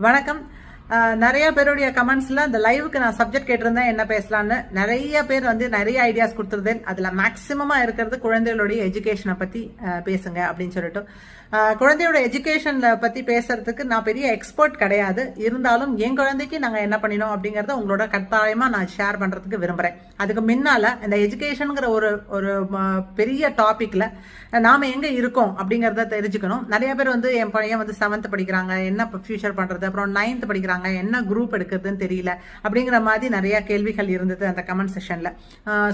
வணக்கம். நிறைய பேருடைய கமெண்ட்ஸ்ல அந்த லைவுக்கு நான் சப்ஜெக்ட் கேட்டிருந்தேன் என்ன பேசலான்னு. நிறைய பேர் வந்து நிறைய ஐடியாஸ் கொடுத்துருந்தேன். அதுல மேக்சிமமா இருக்கிறது குழந்தைகளுடைய எஜுகேஷனை பத்தி பேசுங்க அப்படின்னு சொல்லிட்டு. குழந்தையோட எஜுகேஷன்ல பத்தி பேசுறதுக்கு நான் பெரிய எக்ஸ்பர்ட் கிடையாது. இருந்தாலும் என் குழந்தைக்கு நாங்க என்ன பண்ணினோம் அப்படிங்கறத உங்களோட கட்டாயமா நான் ஷேர் பண்றதுக்கு விரும்புறேன். அதுக்கு முன்னால இந்த எஜுகேஷனுங்கிற ஒரு பெரிய டாபிக்ல நாம எங்க இருக்கோம் அப்படிங்கறத தெரிஞ்சுக்கணும். நிறைய பேர் வந்து என் பையன் வந்து 7th படிக்கிறாங்க, என்ன ஃபியூச்சர் பண்றது, அப்புறம் 9th படிக்கிறாங்க, என்ன குரூப் எடுக்கிறதுன்னு தெரியல அப்படிங்கிற மாதிரி நிறைய கேள்விகள் இருந்தது அந்த கமெண்ட் செஷன்ல.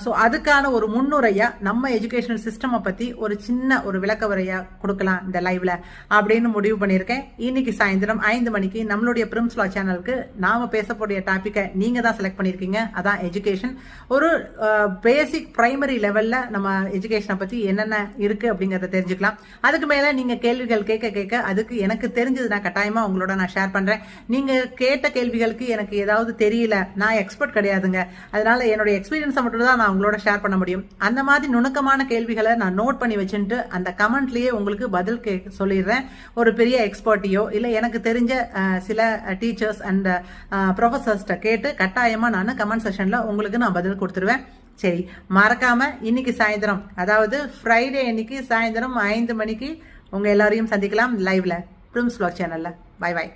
ஸோ அதுக்கான ஒரு முன்னுரையா நம்ம எஜுகேஷனல் சிஸ்டம் பத்தி ஒரு சின்ன ஒரு விளக்க உரையா கொடுக்கலாம் இந்த லைவ்ல அப்படின்னு முடிவு பண்ணியிருக்கேன். இன்னைக்கு சாயந்தரம் 5 மணிக்கு நம்மளுடைய பிரிம்ஸ் லா சேனலுக்கு நாம பேசக்கூடிய டாபிக்கை நீங்க தான் செலக்ட் பண்ணிருக்கீங்க. அதான் எஜுகேஷன். ஒரு பேசிக் பிரைமரி லெவல்ல நம்ம எஜுகேஷனை பத்தி என்னென்ன இருக்கு அப்படிங்கறத தெரிஞ்சுக்கலாம். அதுக்கு மேல நீங்க கேள்விகள் கேட்க கேட்க அதுக்கு எனக்கு தெரிஞ்சது நான் கட்டாயமா உங்களோட நான் ஷேர் பண்றேன். நீங்க கேட்ட கேள்விகளுக்கு எனக்கு ஏதாவது தெரியல, நான் எக்ஸ்பர்ட் கிடையாதுங்க, அதனால என்னுடைய எக்ஸ்பீரியன்ஸை மட்டும் தான் நான் உங்களோட ஷேர் பண்ண முடியும். அந்த மாதிரி நுணுக்கமான கேள்விகளை நான் நோட் பண்ணி வச்சுட்டு அந்த கமெண்ட்லயே உங்களுக்கு பதில் சொல்லிடுறேன். ஒரு பெரிய எக்ஸ்பர்ட்டியோ இல்ல எனக்கு தெரிஞ்ச சில டீச்சர்ஸ் அண்ட் ப்ரொஃபசர்ஸ்ட கேட்டு கட்டாயமா நான் கமெண்ட் செஷன்ல உங்களுக்கு நான் பதில் கொடுத்துருவேன். சரி, மறக்காம இன்னைக்கு சாயந்தரம், அதாவது ஃப்ரைடே இன்னைக்கு சாயந்தரம் 5 மணிக்கு உங்க எல்லாரையும் சந்திக்கலாம் லைவ்ல பிரிம்ஸ் வ்ளாக் சேனல்ல. Bye by.